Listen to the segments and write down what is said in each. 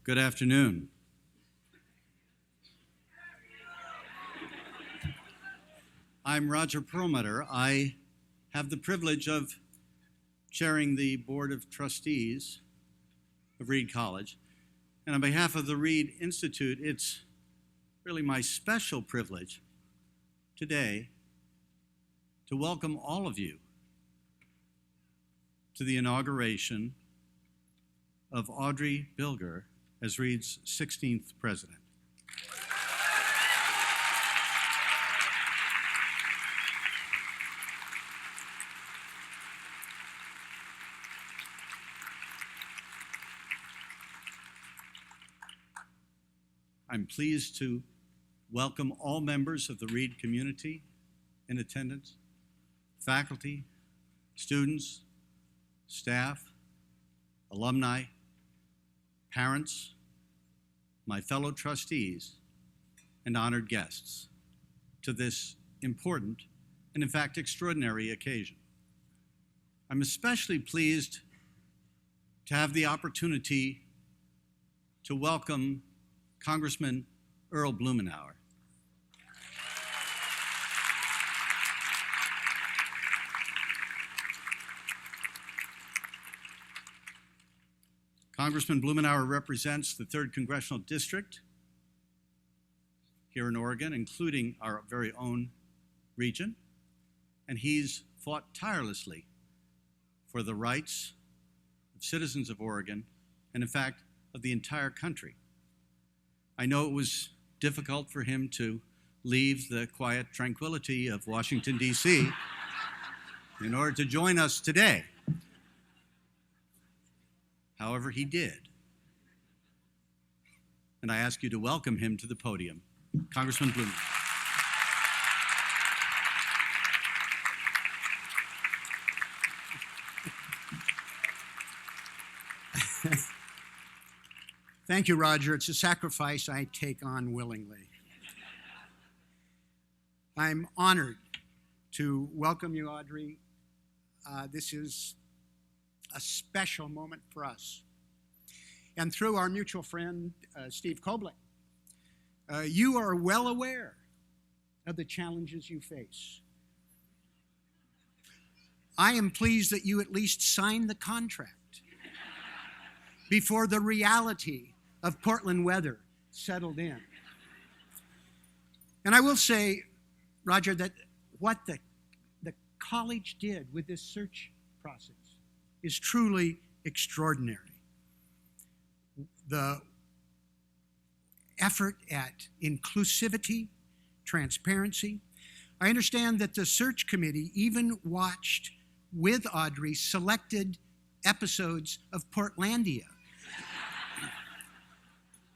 Good afternoon. I'm Roger Perlmutter. I have the privilege of chairing the Board of Trustees of Reed College. And on behalf of the Reed Institute, it's really my special privilege today to welcome all of you to the inauguration of Audrey Bilger as Reed's 16th president. I'm pleased to welcome all members of the Reed community in attendance, faculty, students, staff, alumni, parents, my fellow trustees, and honored guests to this important and in fact extraordinary occasion. I'm especially pleased to have the opportunity to welcome Congressman Earl Blumenauer. Congressman Blumenauer represents the 3rd Congressional District here in Oregon, including our very own region, and he's fought tirelessly for the rights of citizens of Oregon and, in fact, of the entire country. I know it was difficult for him to leave the quiet tranquility of Washington, D.C. in order to join us today. However, he did. And I ask you to welcome him to the podium, Congressman Blumenauer. Thank you, Roger. It's a sacrifice I take on willingly. I'm honored to welcome you, Audrey. This is a special moment for us. And through our mutual friend, Steve Koblich, you are well aware of the challenges you face. I am pleased that you at least signed the contract before the reality of Portland weather settled in. And I will say, Roger, that what the college did with this search process is truly extraordinary. The effort at inclusivity, transparency. I understand that the search committee even watched with Audrey selected episodes of Portlandia,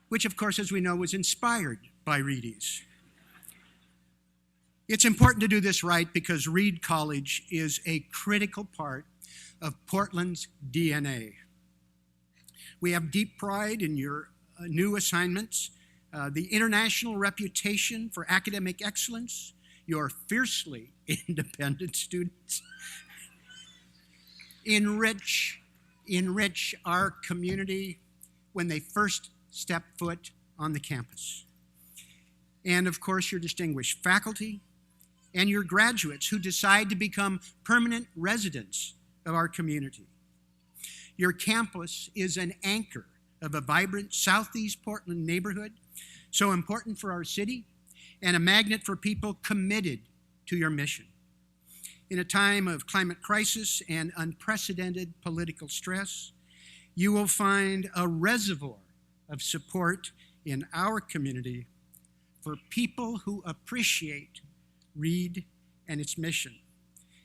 which of course, as we know, was inspired by Reedies. It's important to do this right because Reed College is a critical part of Portland's DNA. We have deep pride in your new assignments, the international reputation for academic excellence, your fiercely independent students, enrich our community when they first step foot on the campus. And of course, your distinguished faculty and your graduates who decide to become permanent residents of our community. Your campus is an anchor of a vibrant Southeast Portland neighborhood, so important for our city, and a magnet for people committed to your mission. In a time of climate crisis and unprecedented political stress, you will find a reservoir of support in our community for people who appreciate Reed and its mission.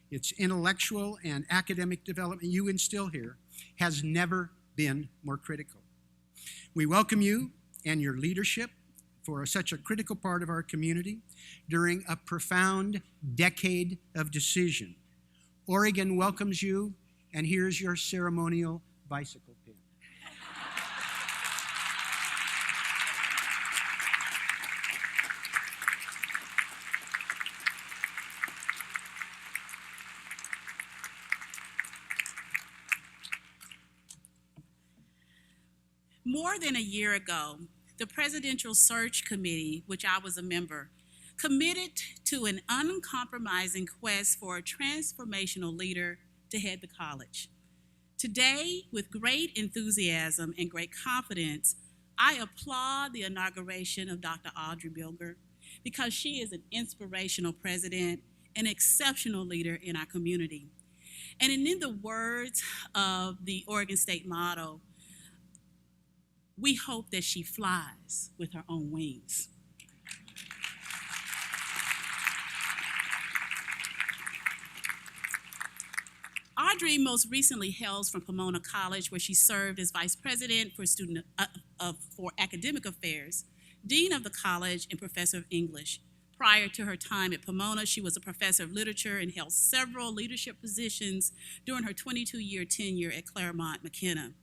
Its intellectual and academic development you instill here has never been more critical. We welcome you and your leadership for such a critical part of our community during a profound decade of decision. Oregon welcomes you, and here's your ceremonial bicycle pin. More than a year ago, the Presidential Search Committee, which I was a member, committed to an uncompromising quest for a transformational leader to head the college. Today, with great enthusiasm and great confidence, I applaud the inauguration of Dr. Audrey Bilger because she is an inspirational president, an exceptional leader in our community. And in the words of the Oregon State motto, we hope that she flies with her own wings. Audrey most recently hails from Pomona College, where she served as vice president for academic affairs, dean of the college, and professor of English. Prior to her time at Pomona, she was a professor of literature and held several leadership positions during her 22-year tenure at Claremont McKenna.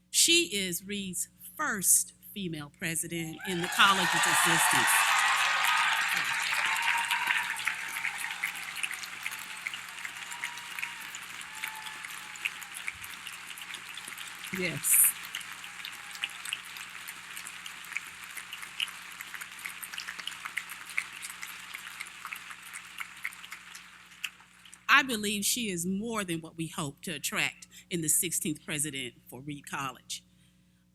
She is Reed's first female president in the college's existence. Yes. I believe she is more than what we hope to attract in the 16th president for Reed College.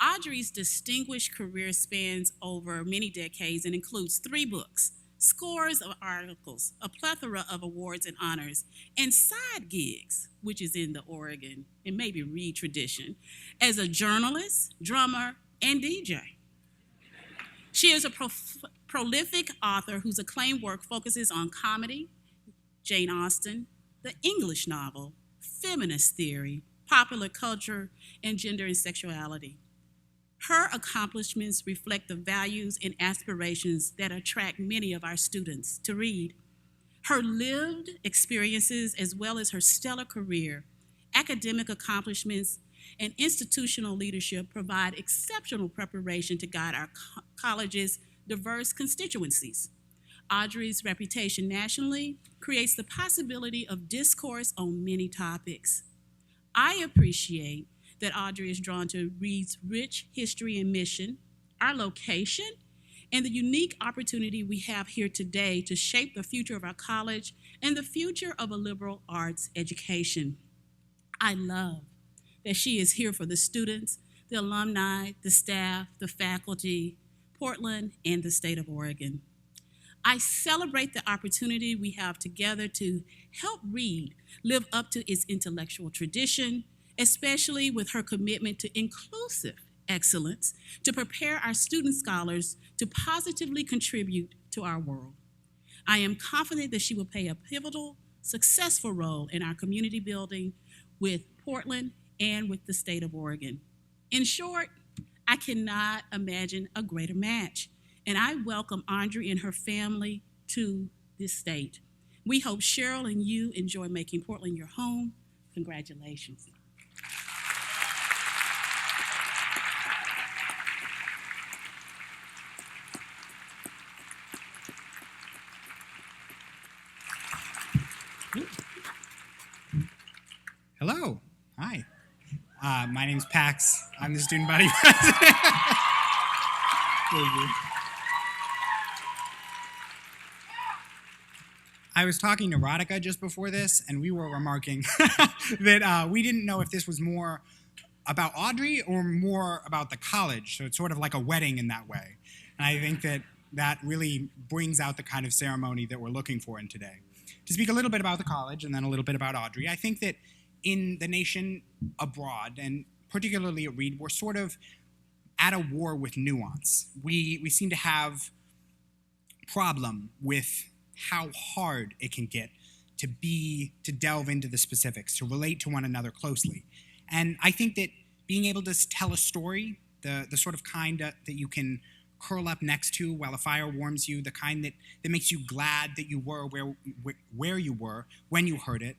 Audrey's distinguished career spans over many decades and includes 3 books, scores of articles, a plethora of awards and honors, and side gigs, which is in the Oregon and maybe Reed tradition, as a journalist, drummer, and DJ. She is a prolific author whose acclaimed work focuses on comedy, Jane Austen, the English novel, feminist theory, popular culture, and gender and sexuality. Her accomplishments reflect the values and aspirations that attract many of our students to read. Her lived experiences, as well as her stellar career, academic accomplishments, and institutional leadership provide exceptional preparation to guide our college's diverse constituencies. Audrey's reputation nationally creates the possibility of discourse on many topics. I appreciate that Audrey is drawn to Reed's rich history and mission, our location, and the unique opportunity we have here today to shape the future of our college and the future of a liberal arts education. I love that she is here for the students, the alumni, the staff, the faculty, Portland, and the state of Oregon. I celebrate the opportunity we have together to help Reed live up to its intellectual tradition, especially with her commitment to inclusive excellence, to prepare our student scholars to positively contribute to our world. I am confident that she will play a pivotal, successful role in our community building with Portland and with the state of Oregon. In short, I cannot imagine a greater match, and I welcome Audrey and her family to this state. We hope Cheryl and you enjoy making Portland your home. Congratulations. Hello. Hi. My name's Pax. I'm the student body president. Thank you. I was talking to Radhika just before this, and we were remarking that we didn't know if this was more about Audrey or more about the college. So it's sort of like a wedding in that way. And I think that that really brings out the kind of ceremony that we're looking for in today. To speak a little bit about the college and then a little bit about Audrey, I think that in the nation abroad, and particularly at Reed, we're sort of at a war with nuance. We seem to have a problem with how hard it can get to delve into the specifics, to relate to one another closely. And I think that being able to tell a story, the sort of kind that you can curl up next to while a fire warms you, the kind that makes you glad that you were where you were when you heard it,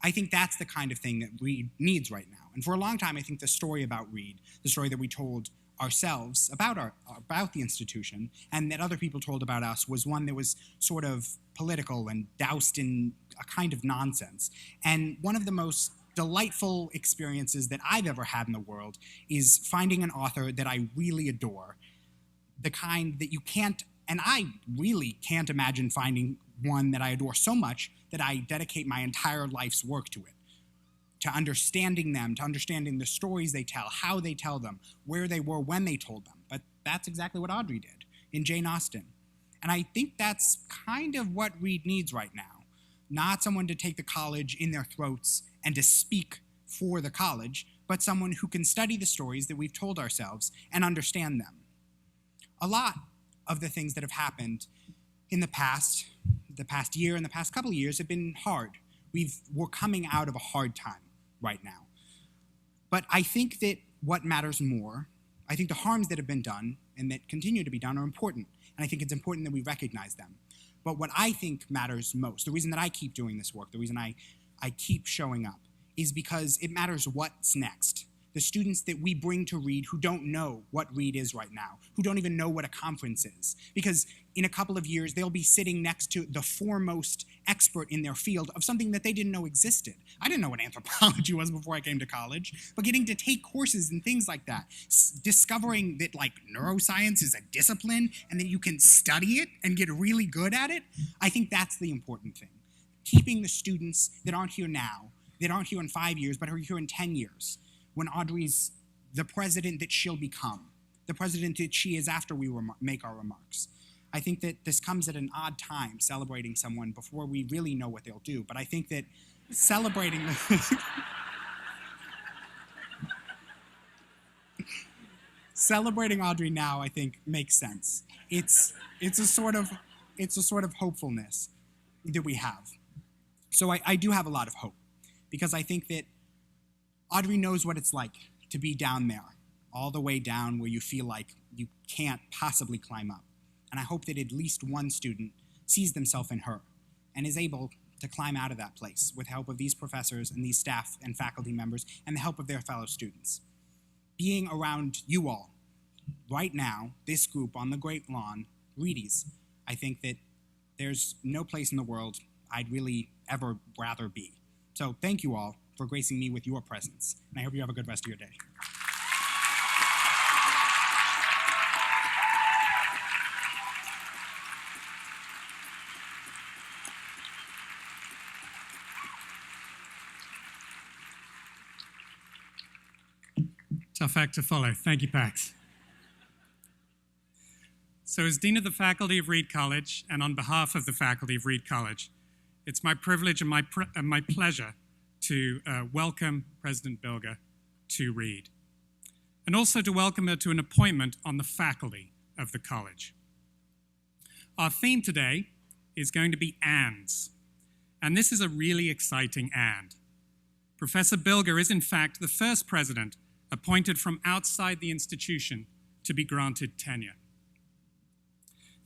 I think that's the kind of thing that Reed needs right now. And for a long time, I think the story about Reed, the story that we told ourselves about the institution and that other people told about us, was one that was sort of political and doused in a kind of nonsense. And one of the most delightful experiences that I've ever had in the world is finding an author that I really adore, the kind that you can't, and I really can't imagine finding one that I adore so much that I dedicate my entire life's work to it, to understanding them, to understanding the stories they tell, how they tell them, where they were when they told them. But that's exactly what Audrey did in Jane Austen. And I think that's kind of what Reed needs right now. Not someone to take the college in their throats and to speak for the college, but someone who can study the stories that we've told ourselves and understand them. A lot of the things that have happened in the past year and the past couple of years have been hard. We're coming out of a hard time right now. But I think that what matters more, I think the harms that have been done and that continue to be done are important. And I think it's important that we recognize them. But what I think matters most, the reason that I keep doing this work, the reason I keep showing up, is because it matters what's next. The students that we bring to Reed who don't know what Reed is right now, who don't even know what a conference is. Because in a couple of years, they'll be sitting next to the foremost expert in their field of something that they didn't know existed. I didn't know what anthropology was before I came to college, but getting to take courses and things like that, discovering that like neuroscience is a discipline and that you can study it and get really good at it, I think that's the important thing. Keeping the students that aren't here now, that aren't here in 5 years, but are here in 10 years, when Audrey's the president that she'll become, the president that she is after we make our remarks. I think that this comes at an odd time, celebrating someone before we really know what they'll do. But I think that celebrating celebrating Audrey now, I think, makes sense. It's a sort of hopefulness that we have. So I do have a lot of hope, because I think that Audrey knows what it's like to be down there, all the way down where you feel like you can't possibly climb up. And I hope that at least one student sees themselves in her and is able to climb out of that place with the help of these professors and these staff and faculty members and the help of their fellow students. Being around you all right now, this group on the Great Lawn, Reedies, I think that there's no place in the world I'd really ever rather be. So thank you all for gracing me with your presence, and I hope you have a good rest of your day. Tough act to follow. Thank you, Pax. So as Dean of the Faculty of Reed College, and on behalf of the faculty of Reed College, it's my privilege and my pleasure to welcome President Bilger to Reed, and also to welcome her to an appointment on the faculty of the college. Our theme today is going to be ands, and this is a really exciting and. Professor Bilger is in fact the first president appointed from outside the institution to be granted tenure.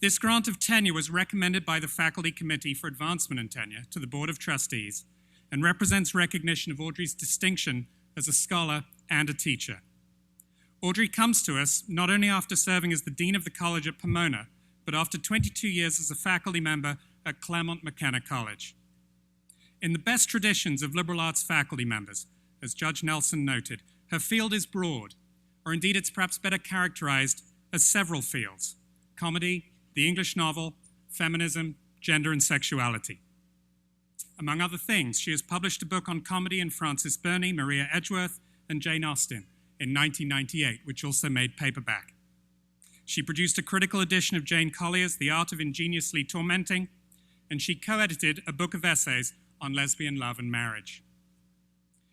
This grant of tenure was recommended by the Faculty Committee for Advancement in Tenure to the Board of Trustees and represents recognition of Audrey's distinction as a scholar and a teacher. Audrey comes to us not only after serving as the Dean of the College at Pomona, but after 22 years as a faculty member at Claremont McKenna College. In the best traditions of liberal arts faculty members, as Judge Nelson noted, her field is broad, or indeed it's perhaps better characterized as several fields: comedy, the English novel, feminism, gender, and sexuality. Among other things, she has published a book on comedy in Frances Burney, Maria Edgeworth, and Jane Austen in 1998, which also made paperback. She produced a critical edition of Jane Collier's The Art of Ingeniously Tormenting, and she co-edited a book of essays on lesbian love and marriage.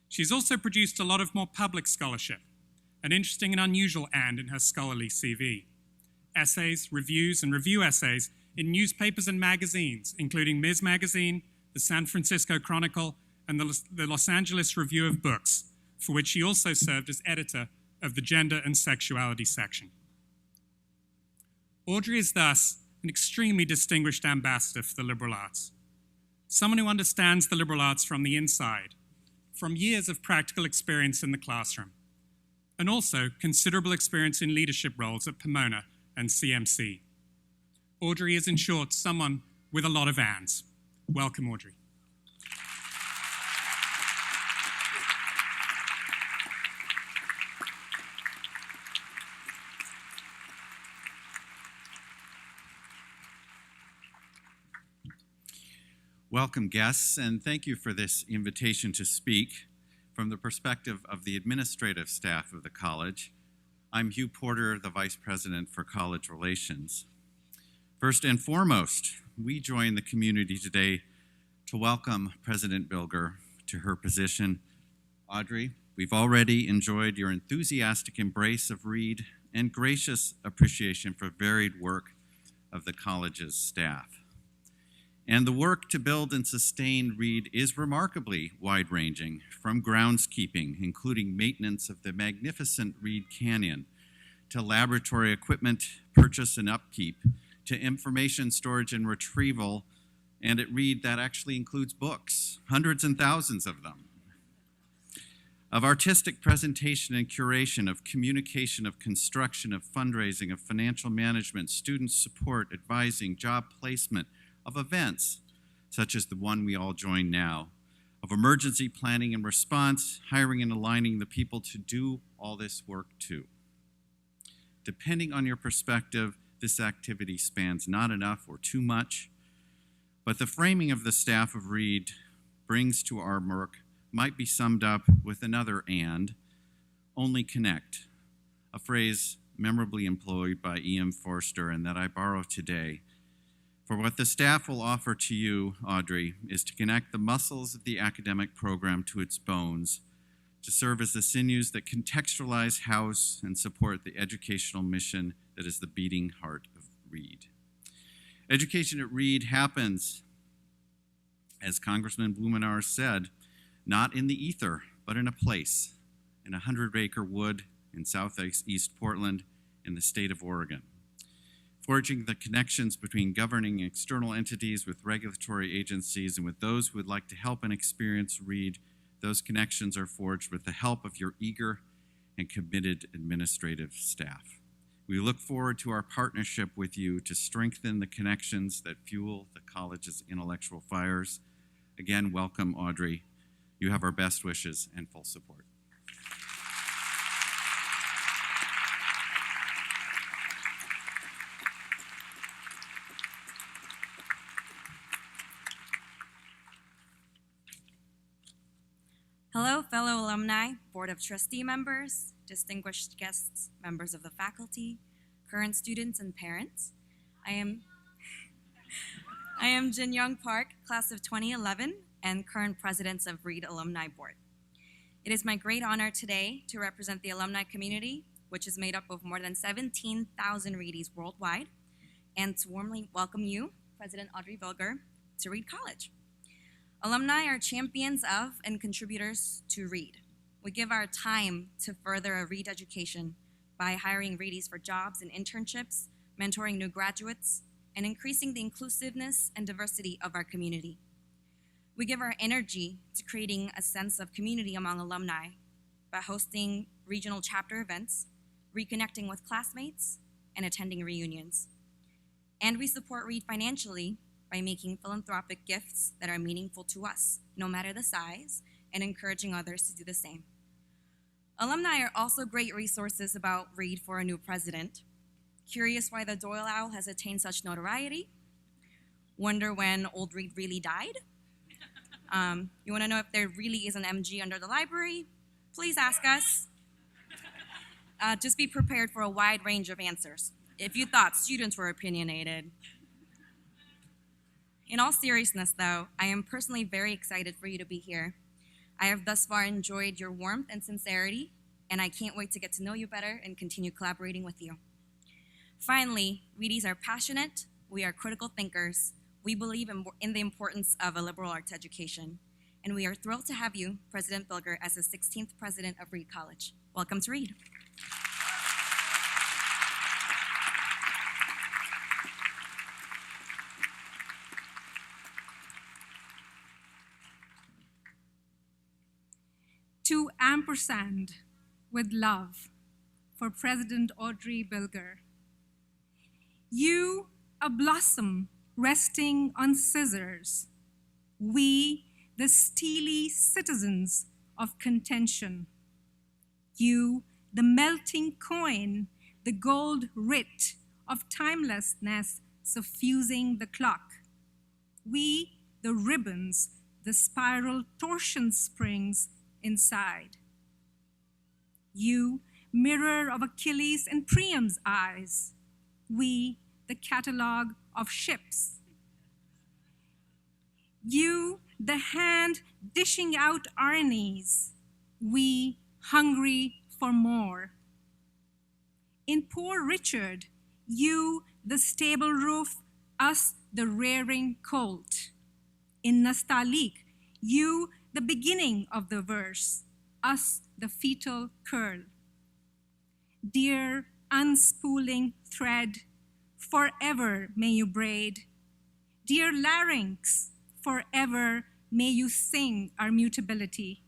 She's also produced a lot of more public scholarship, an interesting and unusual and in her scholarly CV. Essays, reviews, and review essays in newspapers and magazines, including Ms. Magazine, the San Francisco Chronicle, and the Los Angeles Review of Books, for which she also served as editor of the Gender and Sexuality section. Audrey is thus an extremely distinguished ambassador for the liberal arts, someone who understands the liberal arts from the inside, from years of practical experience in the classroom, and also considerable experience in leadership roles at Pomona and CMC. Audrey is, in short, someone with a lot of ands. Welcome, Audrey. Welcome, guests, and thank you for this invitation to speak. From the perspective of the administrative staff of the college, I'm Hugh Porter, the Vice President for College Relations. First and foremost, we join the community today to welcome President Bilger to her position. Audrey, we've already enjoyed your enthusiastic embrace of Reed and gracious appreciation for varied work of the college's staff. And the work to build and sustain Reed is remarkably wide-ranging, from groundskeeping, including maintenance of the magnificent Reed Canyon, to laboratory equipment purchase and upkeep, to information storage and retrieval, and at Reed that actually includes books, hundreds and thousands of them, of artistic presentation and curation, of communication, of construction, of fundraising, of financial management, student support, advising, job placement, of events, such as the one we all join now, of emergency planning and response, hiring and aligning the people to do all this work too. Depending on your perspective, this activity spans not enough or too much, but the framing of the staff of Reed brings to our work might be summed up with another and, only connect, a phrase memorably employed by E.M. Forster and that I borrow today. For what the staff will offer to you, Audrey, is to connect the muscles of the academic program to its bones, to serve as the sinews that contextualize, house, and support the educational mission that is the beating heart of Reed. Education at Reed happens, as Congressman Blumenauer said, not in the ether, but in a place, in a 100-acre wood in southeast Portland in the state of Oregon. Forging the connections between governing external entities with regulatory agencies and with those who would like to help and experience Reed, those connections are forged with the help of your eager and committed administrative staff. We look forward to our partnership with you to strengthen the connections that fuel the college's intellectual fires. Again, welcome, Audrey. You have our best wishes and full support. Hello, fellow alumni, Board of Trustee members, distinguished guests, members of the faculty, current students, and parents. I am Jin Young Park, class of 2011, and current president of Reed Alumni Board. It is my great honor today to represent the alumni community, which is made up of more than 17,000 Reedies worldwide, and to warmly welcome you, President Audrey Bilger, to Reed College. Alumni are champions of and contributors to Reed. We give our time to further a Reed education by hiring Reedies for jobs and internships, mentoring new graduates, and increasing the inclusiveness and diversity of our community. We give our energy to creating a sense of community among alumni by hosting regional chapter events, reconnecting with classmates, and attending reunions. And we support Reed financially by making philanthropic gifts that are meaningful to us, no matter the size, and encouraging others to do the same. Alumni are also great resources about Reed for a new president. Curious why the Doyle Owl has attained such notoriety? Wonder when old Reed really died? You wanna know if there really is an MG under the library? Please ask us. Just be prepared for a wide range of answers. If you thought students were opinionated. In all seriousness, though, I am personally very excited for you to be here. I have thus far enjoyed your warmth and sincerity, and I can't wait to get to know you better and continue collaborating with you. Finally, Reedies are passionate, we are critical thinkers, we believe in the importance of a liberal arts education, and we are thrilled to have you, President Bilger, as the 16th president of Reed College. Welcome to Reed. To ampersand with love for President Audrey Bilger. You, a blossom resting on scissors. We, the steely citizens of contention. You, the melting coin, the gold writ of timelessness suffusing the clock. We, the ribbons, the spiral torsion springs inside. You, mirror of Achilles and Priam's eyes. We, the catalog of ships. You, the hand dishing out ironies. We, hungry for more. In Poor Richard, you, the stable roof, us, the rearing colt. In Nastaliq, you, the beginning of the verse, us, the fetal curl. Dear unspooling thread, forever may you braid. Dear larynx, forever may you sing our mutability.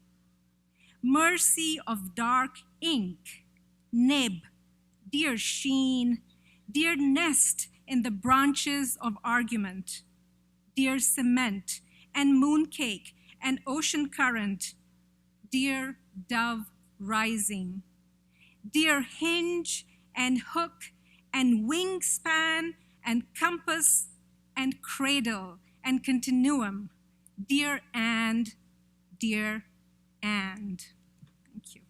Mercy of dark ink, nib, dear sheen, dear nest in the branches of argument, dear cement and mooncake and ocean current, dear dove rising, dear hinge and hook and wingspan and compass and cradle and continuum, dear and, dear and. Thank you.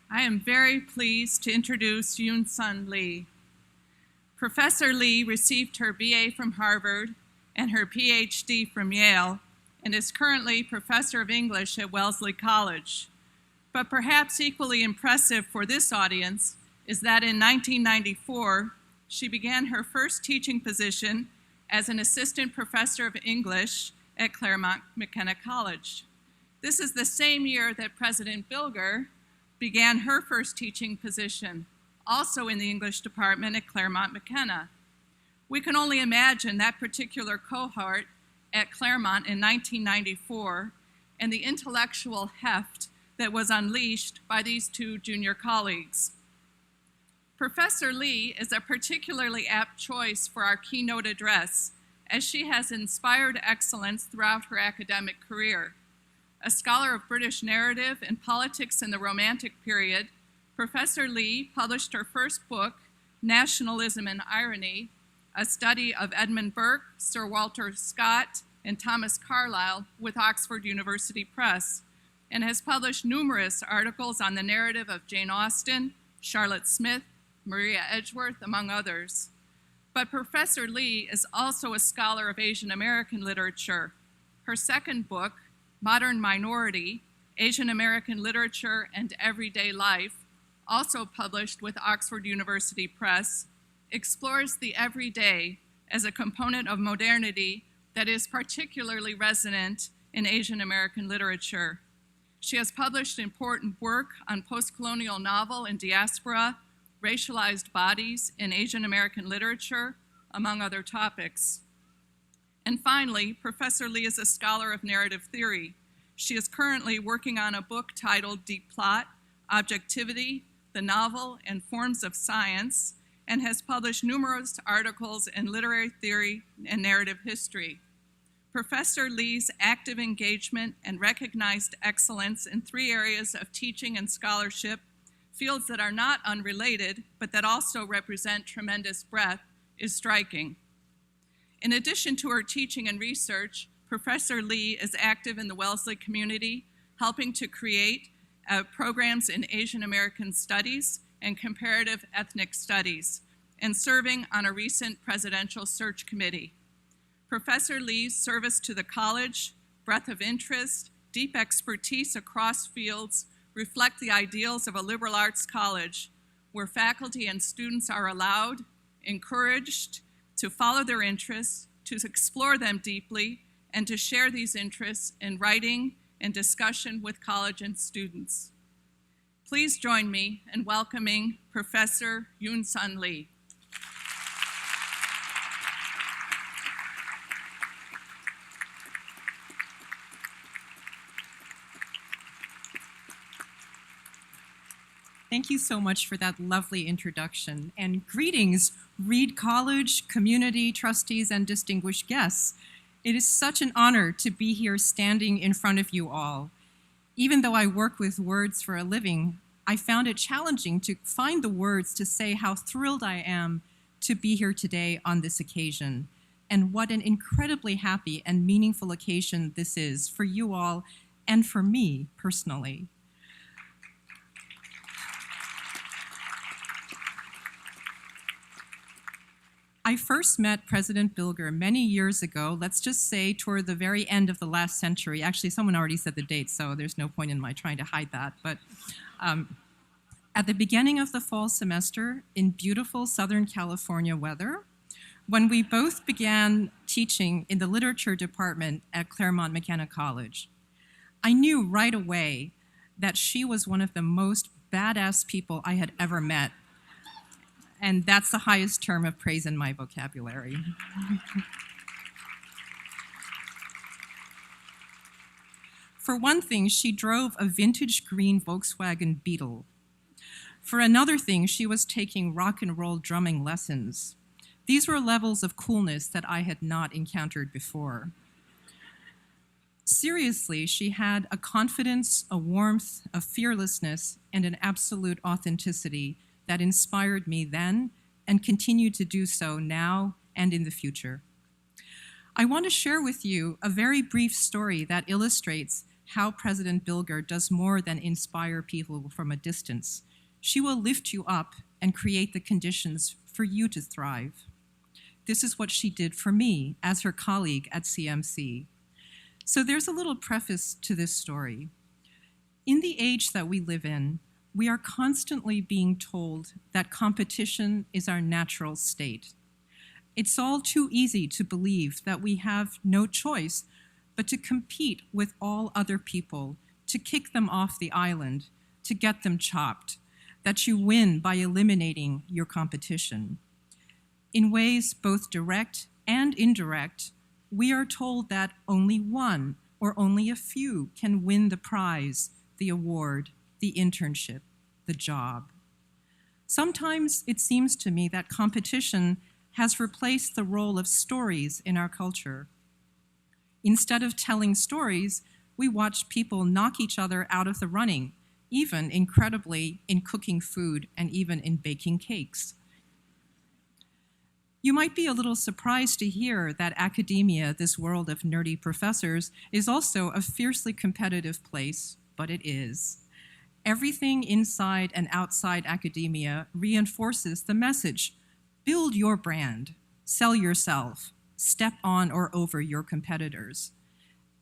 I am very pleased to introduce Yoon-Sun Lee. Professor Lee received her BA from Harvard and her PhD from Yale and is currently Professor of English at Wellesley College. But perhaps equally impressive for this audience is that in 1994, she began her first teaching position as an assistant professor of English at Claremont McKenna College. This is the same year that President Bilger began her first teaching position, also in the English department at Claremont McKenna. We can only imagine that particular cohort at Claremont in 1994 and the intellectual heft that was unleashed by these two junior colleagues. Professor Lee is a particularly apt choice for our keynote address, as she has inspired excellence throughout her academic career. A scholar of British narrative and politics in the Romantic period, Professor Lee published her first book, Nationalism and Irony, a study of Edmund Burke, Sir Walter Scott, and Thomas Carlyle with Oxford University Press, and has published numerous articles on the narrative of Jane Austen, Charlotte Smith, Maria Edgeworth, among others. But Professor Lee is also a scholar of Asian American literature. Her second book, Modern Minority, Asian American Literature and Everyday Life, also published with Oxford University Press, explores the everyday as a component of modernity that is particularly resonant in Asian American literature. She has published important work on post-colonial novel and diaspora, racialized bodies in Asian American literature, among other topics. And finally, Professor Lee is a scholar of narrative theory. She is currently working on a book titled Deep Plot, Objectivity, the Novel, and Forms of Science, and has published numerous articles in literary theory and narrative history. Professor Lee's active engagement and recognized excellence in 3 areas of teaching and scholarship, fields that are not unrelated, but that also represent tremendous breadth, is striking. In addition to her teaching and research, Professor Lee is active in the Wellesley community, helping to create programs in Asian American studies and comparative ethnic studies, and serving on a recent presidential search committee. Professor Lee's service to the college, breadth of interest, deep expertise across fields reflect the ideals of a liberal arts college where faculty and students are allowed, encouraged to follow their interests, to explore them deeply, and to share these interests in writing and discussion with college and students. Please join me in welcoming Professor Yoon-Sun Lee. Thank you so much for that lovely introduction. And greetings, Reed College, community, trustees, and distinguished guests. It is such an honor to be here standing in front of you all. Even though I work with words for a living, I found it challenging to find the words to say how thrilled I am to be here today on this occasion, and what an incredibly happy and meaningful occasion this is for you all and for me personally. I first met President Bilger many years ago, let's just say toward the very end of the last century. Actually, someone already said the date, so there's no point in my trying to hide that. But at the beginning of the fall semester, in beautiful Southern California weather, when we both began teaching in the literature department at Claremont McKenna College. I knew right away that she was one of the most badass people I had ever met. And that's the highest term of praise in my vocabulary. For one thing, she drove a vintage green Volkswagen Beetle. For another thing, she was taking rock and roll drumming lessons. These were levels of coolness that I had not encountered before. Seriously, she had a confidence, a warmth, a fearlessness, and an absolute authenticity that inspired me then and continue to do so now and in the future. I want to share with you a very brief story that illustrates how President Bilger does more than inspire people from a distance. She will lift you up and create the conditions for you to thrive. This is what she did for me as her colleague at CMC. So there's a little preface to this story. In the age that we live in, we are constantly being told that competition is our natural state. It's all too easy to believe that we have no choice but to compete with all other people, to kick them off the island, to get them chopped, that you win by eliminating your competition. In ways both direct and indirect, we are told that only one or only a few can win the prize, the award, the internship, the job. Sometimes it seems to me that competition has replaced the role of stories in our culture. Instead of telling stories, we watch people knock each other out of the running, even incredibly in cooking food and even in baking cakes. You might be a little surprised to hear that academia, this world of nerdy professors, is also a fiercely competitive place, but it is. Everything inside and outside academia reinforces the message: build your brand, sell yourself, step on or over your competitors.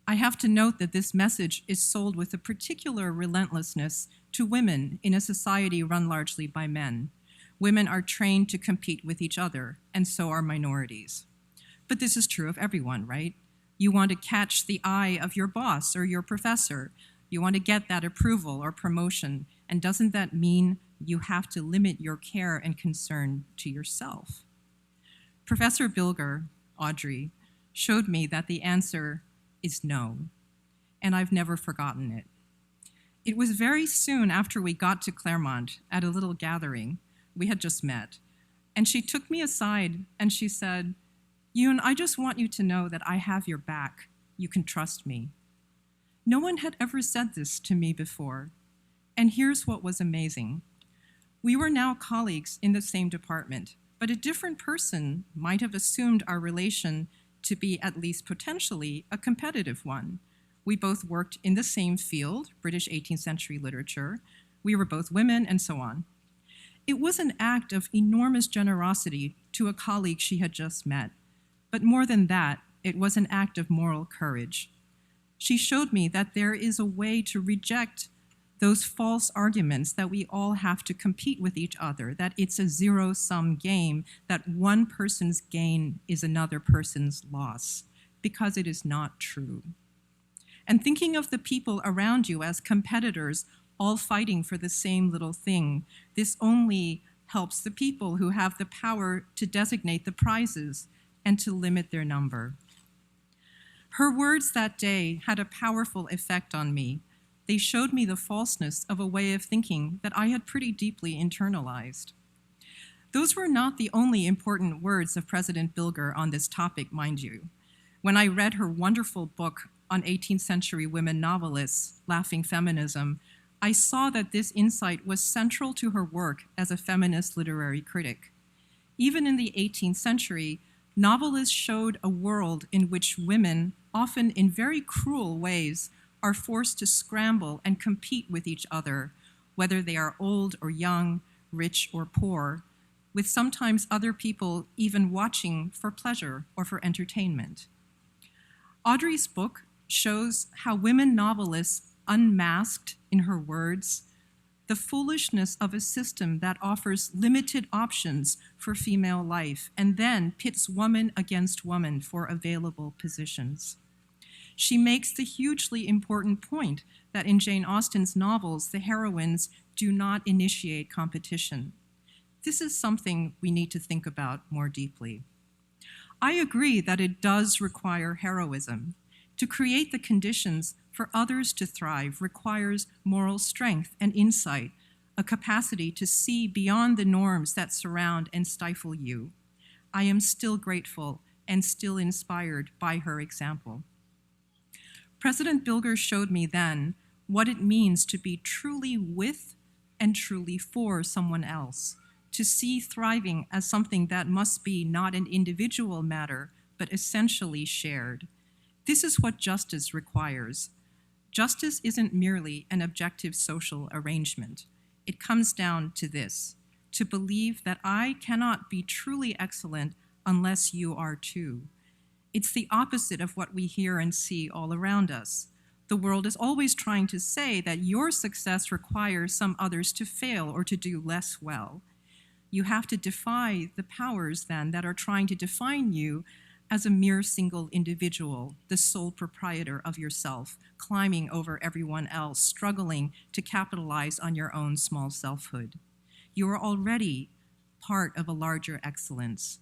I have to note that this message is sold with a particular relentlessness to women in a society run largely by men. Women are trained to compete with each other, and so are minorities. But this is true of everyone, right? You want to catch the eye of your boss or your professor. You want to get that approval or promotion, and doesn't that mean you have to limit your care and concern to yourself? Professor Bilger, Audrey, showed me that the answer is no, and I've never forgotten it. It was very soon after we got to Claremont at a little gathering. We had just met, and she took me aside and she said, "Yoon, I just want you to know that I have your back. You can trust me." No one had ever said this to me before, and here's what was amazing. We were now colleagues in the same department, but a different person might have assumed our relation to be at least potentially a competitive one. We both worked in the same field, British 18th century literature. We were both women, and so on. It was an act of enormous generosity to a colleague she had just met. But more than that, it was an act of moral courage. She showed me that there is a way to reject those false arguments that we all have to compete with each other, that it's a zero-sum game, that one person's gain is another person's loss, because it is not true. And thinking of the people around you as competitors, all fighting for the same little thing, this only helps the people who have the power to designate the prizes and to limit their number. Her words that day had a powerful effect on me. They showed me the falseness of a way of thinking that I had pretty deeply internalized. Those were not the only important words of President Bilger on this topic, mind you. When I read her wonderful book on 18th century women novelists, Laughing Feminism, I saw that this insight was central to her work as a feminist literary critic. Even in the 18th century, novelists showed a world in which women, often in very cruel ways, are forced to scramble and compete with each other, whether they are old or young, rich or poor, with sometimes other people even watching for pleasure or for entertainment. Audrey's book shows how women novelists unmasked, in her words, the foolishness of a system that offers limited options for female life and then pits woman against woman for available positions. She makes the hugely important point that in Jane Austen's novels, the heroines do not initiate competition. This is something we need to think about more deeply. I agree that it does require heroism. To create the conditions for others to thrive requires moral strength and insight, a capacity to see beyond the norms that surround and stifle you. I am still grateful and still inspired by her example. President Bilger showed me then what it means to be truly with and truly for someone else, to see thriving as something that must be not an individual matter, but essentially shared. This is what justice requires. Justice isn't merely an objective social arrangement. It comes down to this, to believe that I cannot be truly excellent unless you are too. It's the opposite of what we hear and see all around us. The world is always trying to say that your success requires some others to fail or to do less well. You have to defy the powers then that are trying to define you as a mere single individual, the sole proprietor of yourself, climbing over everyone else, struggling to capitalize on your own small selfhood. You are already part of a larger excellence.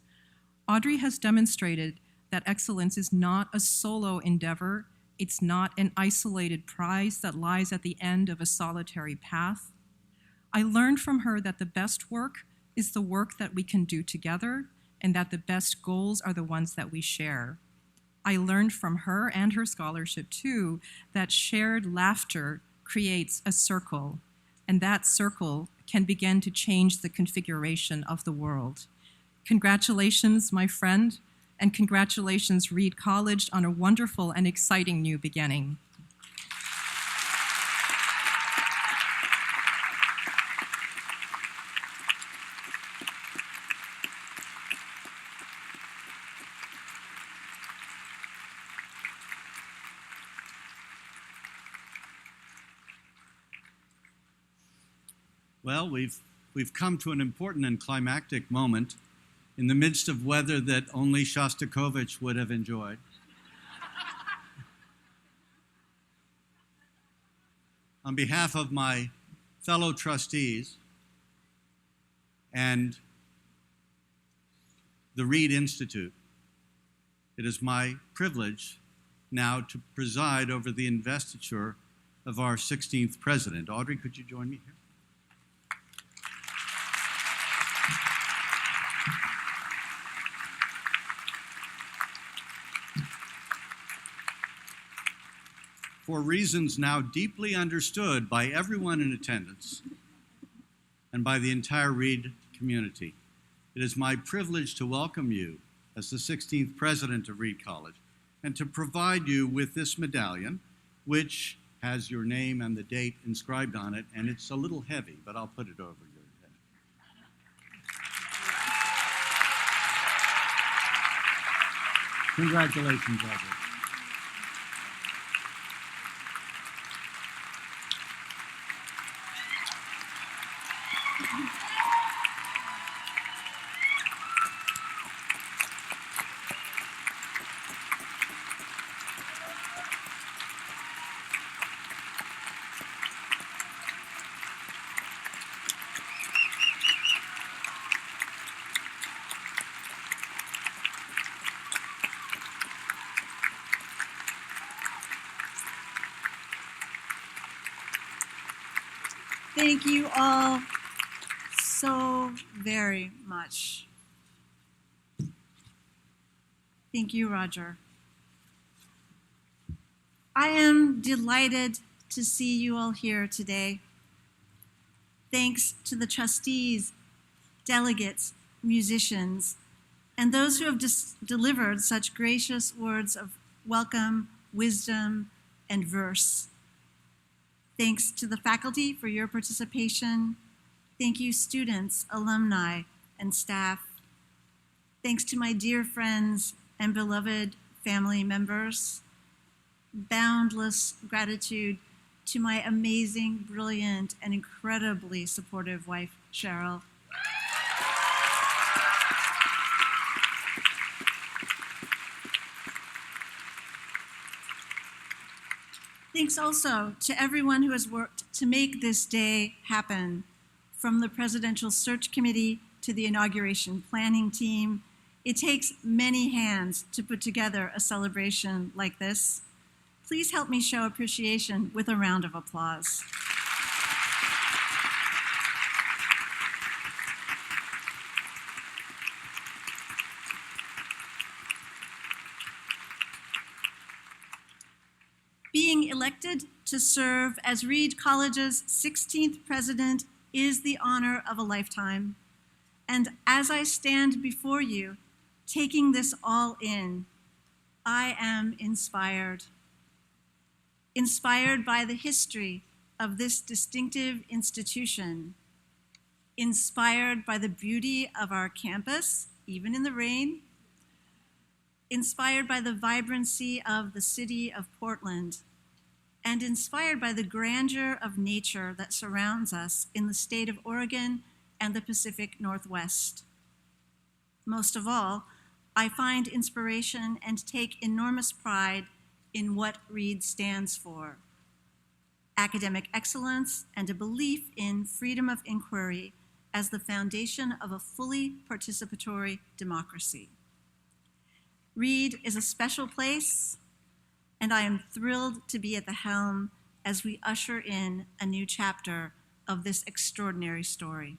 Audrey has demonstrated that excellence is not a solo endeavor. It's not an isolated prize that lies at the end of a solitary path. I learned from her that the best work is the work that we can do together, and that the best goals are the ones that we share. I learned from her and her scholarship too that shared laughter creates a circle, and that circle can begin to change the configuration of the world. Congratulations, my friend, and congratulations, Reed College, on a wonderful and exciting new beginning. Well, we've come to an important and climactic moment in the midst of weather that only Shostakovich would have enjoyed. On behalf of my fellow trustees and the Reed Institute, it is my privilege now to preside over the investiture of our 16th president. Audrey, could you join me here? For reasons now deeply understood by everyone in attendance and by the entire Reed community, it is my privilege to welcome you as the 16th president of Reed College and to provide you with this medallion, which has your name and the date inscribed on it, and it's a little heavy, but I'll put it over your head. Congratulations, Audrey. Thank you all so very much. Thank you, Roger. I am delighted to see you all here today. Thanks to the trustees, delegates, musicians, and those who have delivered such gracious words of welcome, wisdom, and verse. Thanks to the faculty for your participation. Thank you, students, alumni, and staff. Thanks to my dear friends and beloved family members. Boundless gratitude to my amazing, brilliant, and incredibly supportive wife, Cheryl. Thanks also to everyone who has worked to make this day happen, from the Presidential Search Committee to the Inauguration Planning Team. It takes many hands to put together a celebration like this. Please help me show appreciation with a round of applause. Being elected to serve as Reed College's 16th president is the honor of a lifetime. And as I stand before you, taking this all in, I am inspired. Inspired by the history of this distinctive institution, inspired by the beauty of our campus, even in the rain, inspired by the vibrancy of the city of Portland, and inspired by the grandeur of nature that surrounds us in the state of Oregon and the Pacific Northwest. Most of all, I find inspiration and take enormous pride in what Reed stands for: academic excellence and a belief in freedom of inquiry as the foundation of a fully participatory democracy. Reed is a special place, and I am thrilled to be at the helm as we usher in a new chapter of this extraordinary story.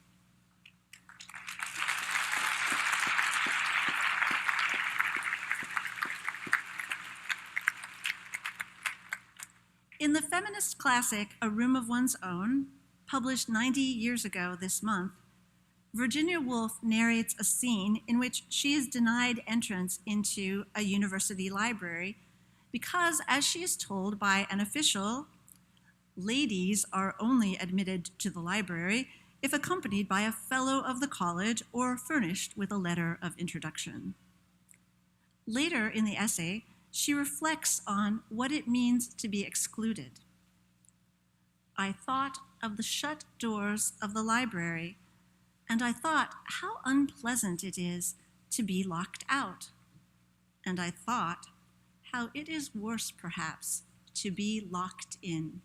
In the feminist classic, A Room of One's Own, published 90 years ago this month, Virginia Woolf narrates a scene in which she is denied entrance into a university library because, as she is told by an official, ladies are only admitted to the library if accompanied by a fellow of the college or furnished with a letter of introduction. Later in the essay, she reflects on what it means to be excluded. I thought of the shut doors of the library, and I thought how unpleasant it is to be locked out. And I thought how it is worse, perhaps, to be locked in.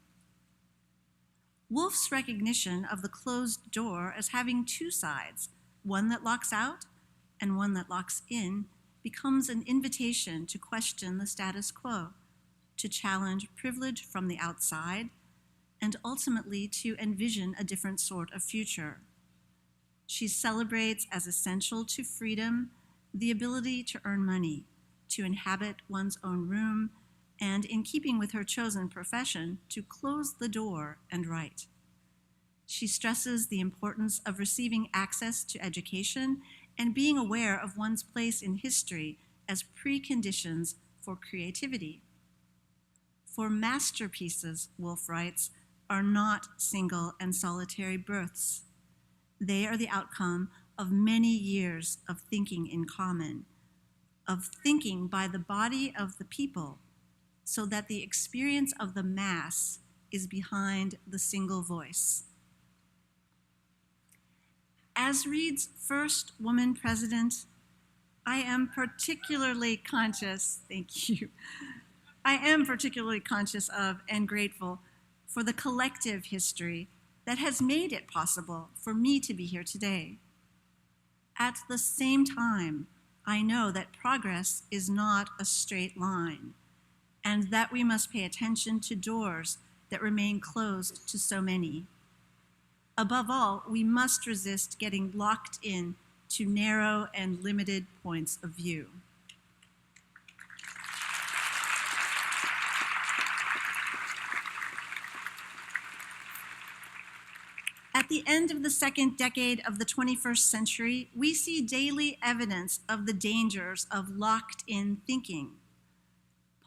Woolf's recognition of the closed door as having two sides, one that locks out and one that locks in, becomes an invitation to question the status quo, to challenge privilege from the outside, and ultimately to envision a different sort of future. She celebrates as essential to freedom the ability to earn money, to inhabit one's own room, and in keeping with her chosen profession, to close the door and write. She stresses the importance of receiving access to education and being aware of one's place in history as preconditions for creativity. For masterpieces, Woolf writes, are not single and solitary births. They are the outcome of many years of thinking in common, of thinking by the body of the people, so that the experience of the mass is behind the single voice. As Reed's first woman president, I am particularly conscious, thank you, I am particularly conscious of and grateful for the collective history that has made it possible for me to be here today. At the same time, I know that progress is not a straight line, and that we must pay attention to doors that remain closed to so many. Above all, we must resist getting locked in to narrow and limited points of view. At the end of the second decade of the 21st century, we see daily evidence of the dangers of locked-in thinking.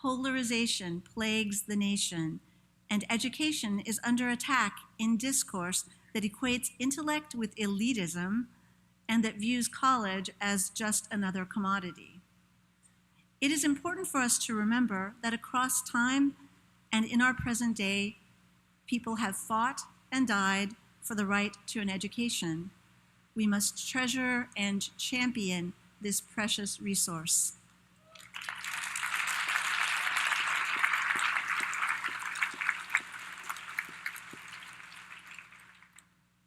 Polarization plagues the nation, and education is under attack in discourse that equates intellect with elitism and that views college as just another commodity. It is important for us to remember that across time and in our present day, people have fought and died for the right to an education. We must treasure and champion this precious resource.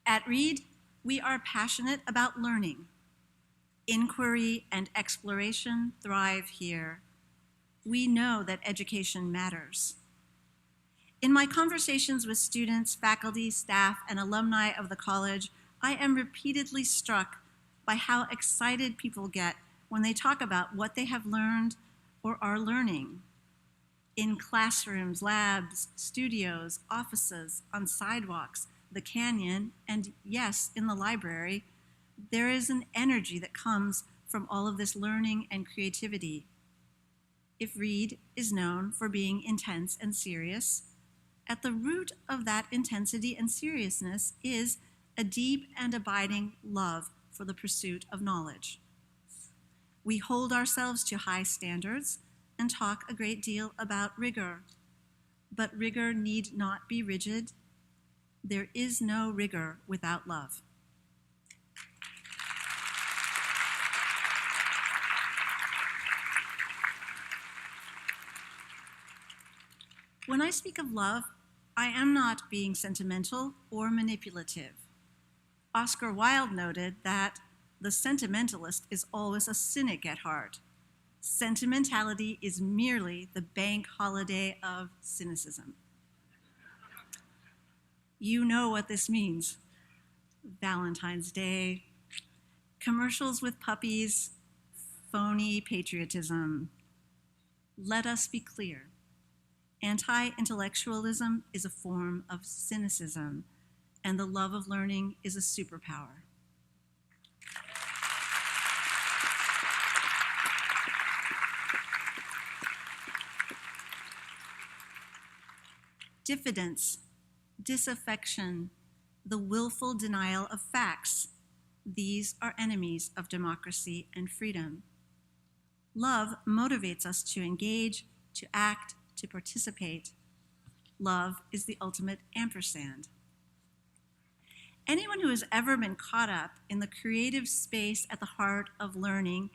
At Reed, we are passionate about learning. Inquiry and exploration thrive here. We know that education matters. In my conversations with students, faculty, staff, and alumni of the college, I am repeatedly struck by how excited people get when they talk about what they have learned or are learning. In classrooms, labs, studios, offices, on sidewalks, the canyon, and yes, in the library, there is an energy that comes from all of this learning and creativity. If Reed is known for being intense and serious, at the root of that intensity and seriousness is a deep and abiding love for the pursuit of knowledge. We hold ourselves to high standards and talk a great deal about rigor, but rigor need not be rigid. There is no rigor without love. When I speak of love, I am not being sentimental or manipulative. Oscar Wilde noted that the sentimentalist is always a cynic at heart. Sentimentality is merely the bank holiday of cynicism. You know what this means. Valentine's Day, commercials with puppies, phony patriotism. Let us be clear. Anti-intellectualism is a form of cynicism, and the love of learning is a superpower. Diffidence, disaffection, the willful denial of facts, these are enemies of democracy and freedom. Love motivates us to engage, to act, to participate. Love is the ultimate ampersand. Anyone who has ever been caught up in the creative space at the heart of learning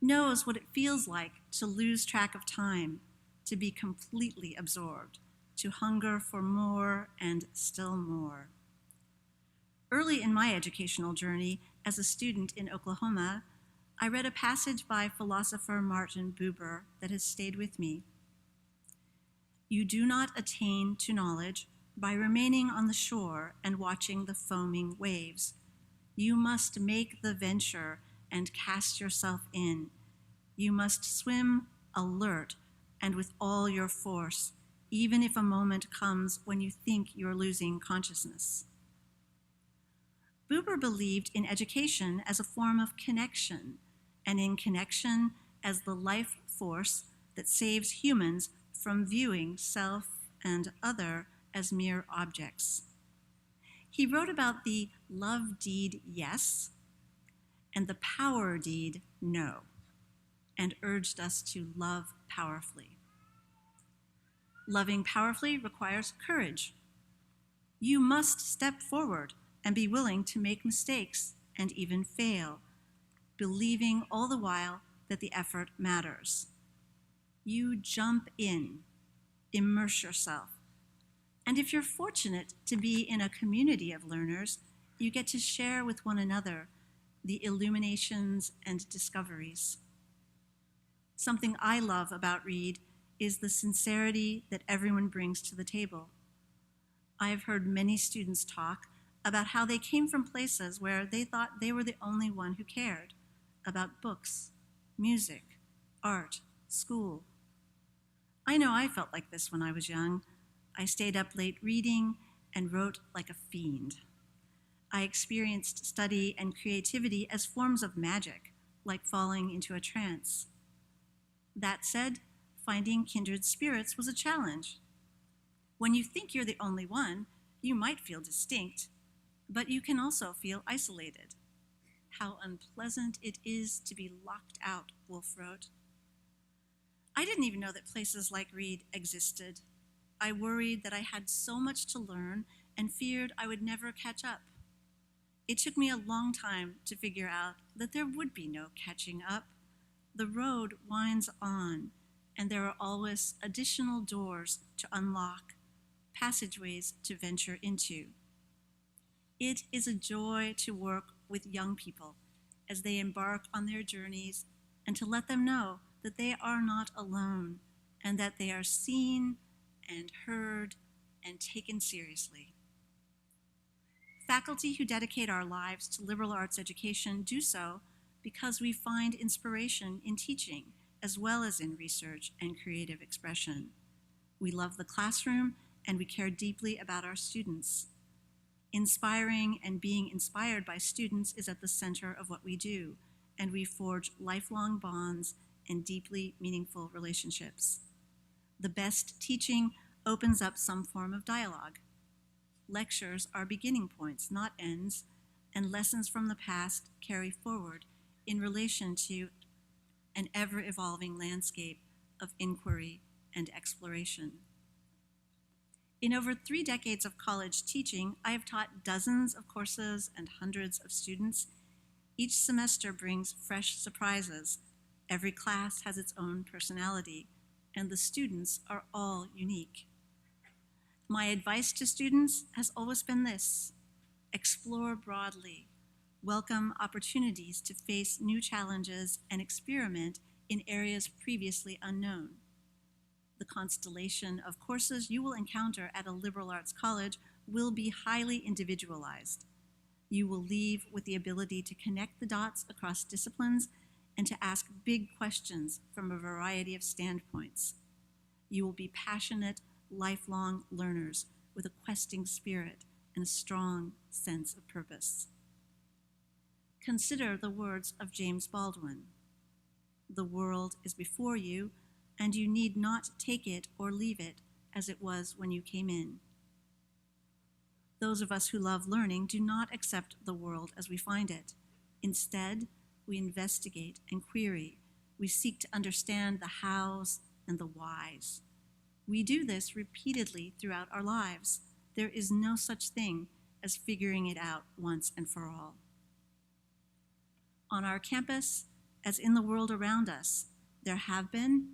knows what it feels like to lose track of time, to be completely absorbed, to hunger for more and still more. Early in my educational journey as a student in Oklahoma, I read a passage by philosopher Martin Buber that has stayed with me. You do not attain to knowledge by remaining on the shore and watching the foaming waves. You must make the venture and cast yourself in. You must swim alert and with all your force, even if a moment comes when you think you're losing consciousness. Buber believed in education as a form of connection, and in connection as the life force that saves humans from viewing self and other as mere objects. He wrote about the love deed yes and the power deed no, and urged us to love powerfully. Loving powerfully requires courage. You must step forward and be willing to make mistakes and even fail, believing all the while that the effort matters. You jump in, immerse yourself, and if you're fortunate to be in a community of learners, you get to share with one another the illuminations and discoveries. Something I love about Reed is the sincerity that everyone brings to the table. I have heard many students talk about how they came from places where they thought they were the only one who cared about books, music, art, school. I know I felt like this when I was young. I stayed up late reading and wrote like a fiend. I experienced study and creativity as forms of magic, like falling into a trance. That said, finding kindred spirits was a challenge. When you think you're the only one, you might feel distinct, but you can also feel isolated. How unpleasant it is to be locked out, Woolf wrote. I didn't even know that places like Reed existed. I worried that I had so much to learn and feared I would never catch up. It took me a long time to figure out that there would be no catching up. The road winds on, and there are always additional doors to unlock, passageways to venture into. It is a joy to work with young people as they embark on their journeys and to let them know that they are not alone and that they are seen and heard and taken seriously. Faculty who dedicate our lives to liberal arts education do so because we find inspiration in teaching as well as in research and creative expression. We love the classroom and we care deeply about our students. Inspiring and being inspired by students is at the center of what we do, and we forge lifelong bonds and deeply meaningful relationships. The best teaching opens up some form of dialogue. Lectures are beginning points, not ends, and lessons from the past carry forward in relation to an ever-evolving landscape of inquiry and exploration. In over 3 decades of college teaching, I have taught dozens of courses and hundreds of students. Each semester brings fresh surprises. Every class has its own personality, and the students are all unique. My advice to students has always been this: explore broadly, welcome opportunities to face new challenges, and experiment in areas previously unknown. The constellation of courses you will encounter at a liberal arts college will be highly individualized. You will leave with the ability to connect the dots across disciplines and to ask big questions from a variety of standpoints. You will be passionate, lifelong learners with a questing spirit and a strong sense of purpose. Consider the words of James Baldwin. The world is before you, and you need not take it or leave it as it was when you came in. Those of us who love learning do not accept the world as we find it. Instead, we investigate and query. We seek to understand the hows and the whys. We do this repeatedly throughout our lives. There is no such thing as figuring it out once and for all. On our campus, as in the world around us, there have been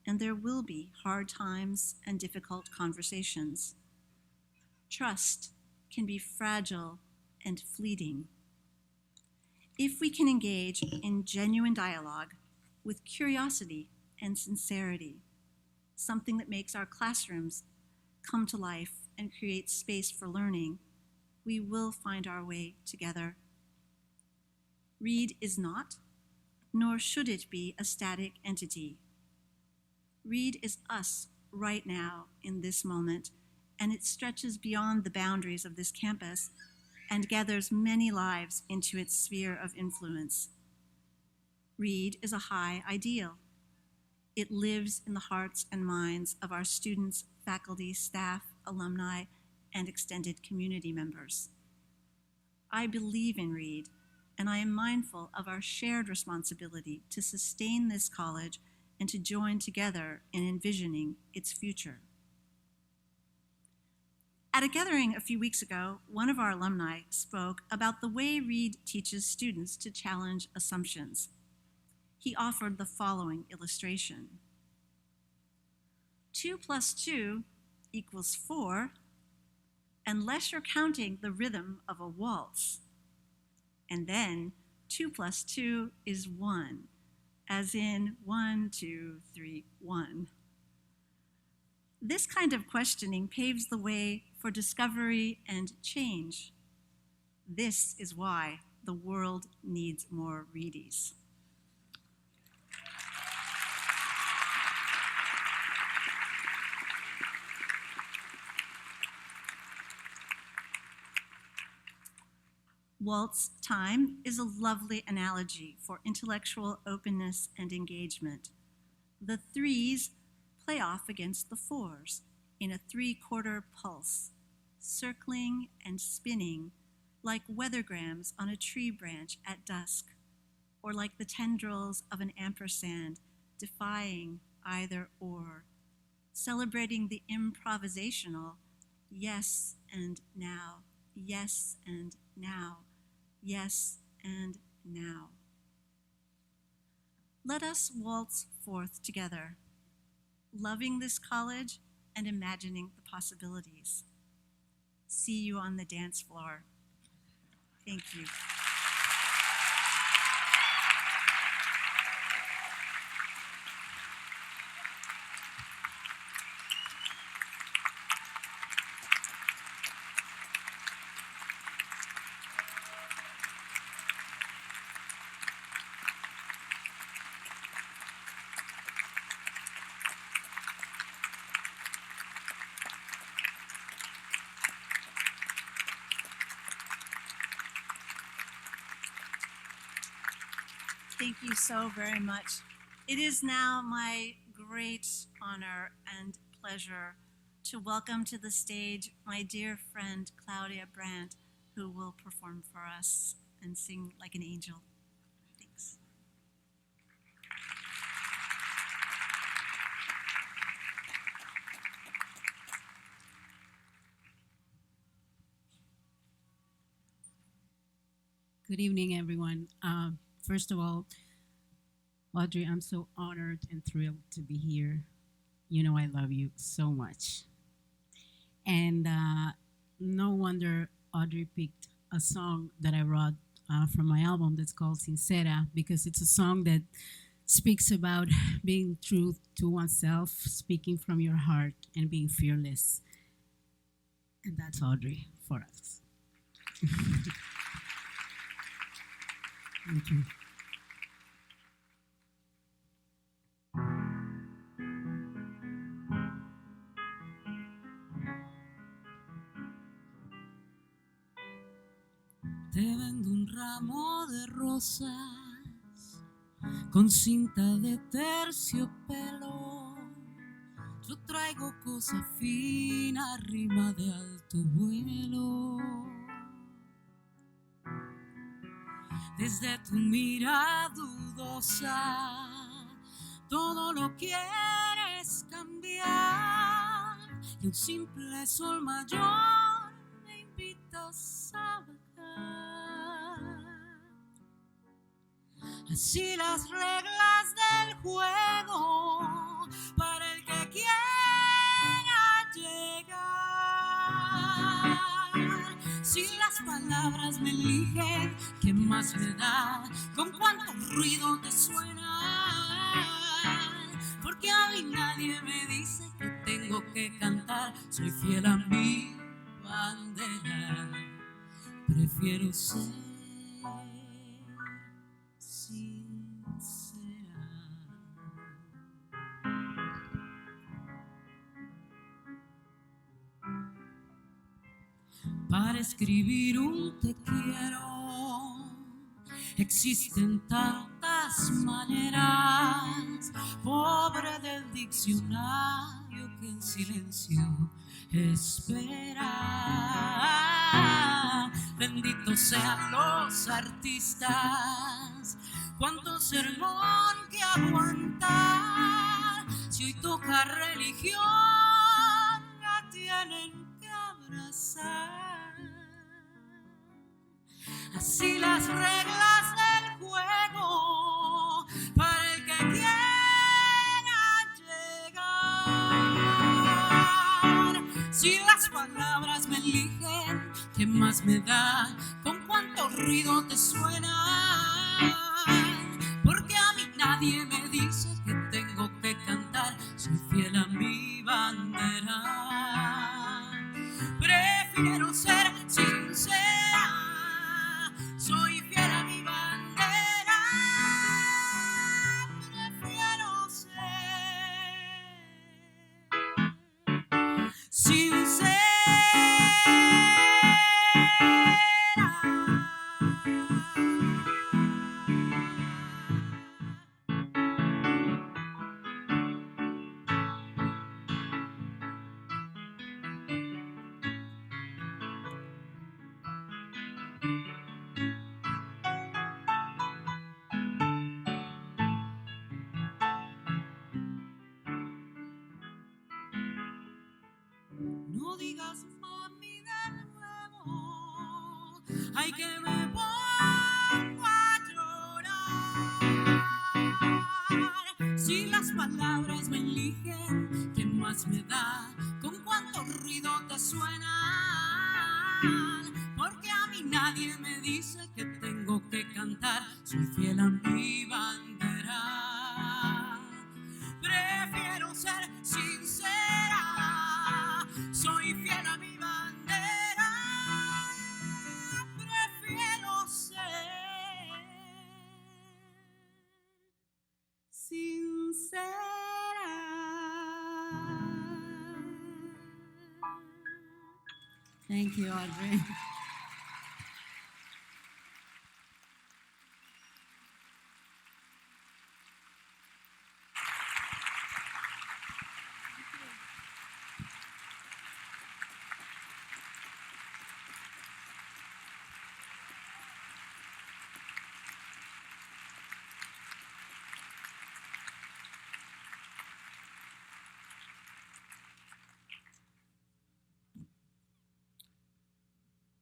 and there will be hard times and difficult conversations. Trust can be fragile and fleeting. If we can engage in genuine dialogue with curiosity and sincerity, something that makes our classrooms come to life and create space for learning, we will find our way together. Reed is not, nor should it be, a static entity. Reed is us right now in this moment, and it stretches beyond the boundaries of this campus and gathers many lives into its sphere of influence. Reed is a high ideal. It lives in the hearts and minds of our students, faculty, staff, alumni, and extended community members. I believe in Reed, and I am mindful of our shared responsibility to sustain this college and to join together in envisioning its future. At a gathering a few weeks ago, one of our alumni spoke about the way Reed teaches students to challenge assumptions. He offered the following illustration. 2 + 2 = 4, unless you're counting the rhythm of a waltz. And then 2 + 2 is 1, as in 1, 2, 3, 1. This kind of questioning paves the way for discovery and change. This is why the world needs more Reedies. Waltz time is a lovely analogy for intellectual openness and engagement. The 3s play off against the 4s in a 3/4 pulse, circling and spinning like weathergrams on a tree branch at dusk, or like the tendrils of an ampersand defying either or. celebrating the improvisational yes and now, yes and now, yes and now. Let us waltz forth together, loving this college and imagining the possibilities. See you on the dance floor. Thank you. Thank you so very much. It is now my great honor and pleasure to welcome to the stage my dear friend Claudia Brandt, who will perform for us and sing like an angel. Thanks. Good evening, everyone. First of all, Audrey, I'm so honored and thrilled to be here. You know I love you so much. And no wonder Audrey picked a song that I wrote from my album that's called Sincera, because it's a song that speaks about being true to oneself, speaking from your heart, and being fearless. And that's Audrey for us. Thank you. Te vendo un ramo de rosas con cinta de terciopelo. Yo traigo cosa fina, rima de alto vuelo. Desde tu mirada dudosa, todo lo quieres cambiar, y un simple sol mayor me invitas a bajar. Así las reglas del juego para el que quiera llegar. Si las palabras me eligen, ¿qué más me da? ¿Con cuánto ruido te suena? Porque a mí nadie me dice que tengo que cantar. Soy fiel a mi bandera. Prefiero ser sincera. Para escribir un te quiero existen tantas maneras. Pobre del diccionario que en silencio espera. Benditos sean los artistas, cuánto sermón que aguantar. Si hoy toca religión, la tienen que abrazar. Así las reglas del juego para el que quiera llegar. Si las palabras me eligen, ¿qué más me da? ¿Con cuánto ruido te suena? Porque a mí nadie me dice que tengo que cantar. Soy fiel a mi bandera. Prefiero ser sincera. Soy fiel a mi bandera. Prefiero ser sincera. no digas mami de nuevo, ay que me pongo a llorar. Si las palabras me eligen, ¿qué más me da? ¿Con cuánto ruido te suenan? Porque a mí nadie me dice que tengo que cantar, soy fiel a mi bandera. Prefiero ser sincera, soy fiel a mi bandera. Prefiero ser sincera. Thank you, Audrey.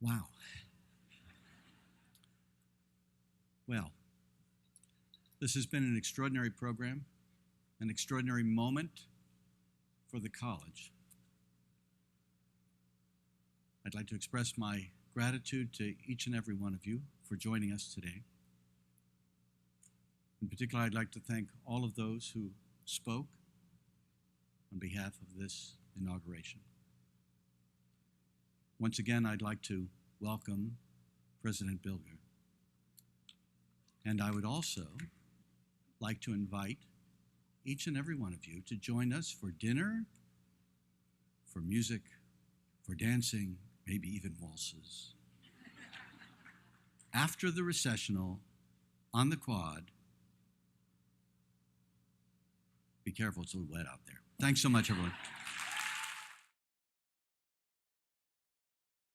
Wow. Well, this has been an extraordinary program, an extraordinary moment for the college. I'd like to express my gratitude to each and every one of you for joining us today. In particular, I'd like to thank all of those who spoke on behalf of this inauguration. Once again, I'd like to welcome President Bilger. And I would also like to invite each and every one of you to join us for dinner, for music, for dancing, maybe even waltzes. After the recessional, on the quad. Be careful, it's a little wet out there. Thanks so much, everyone.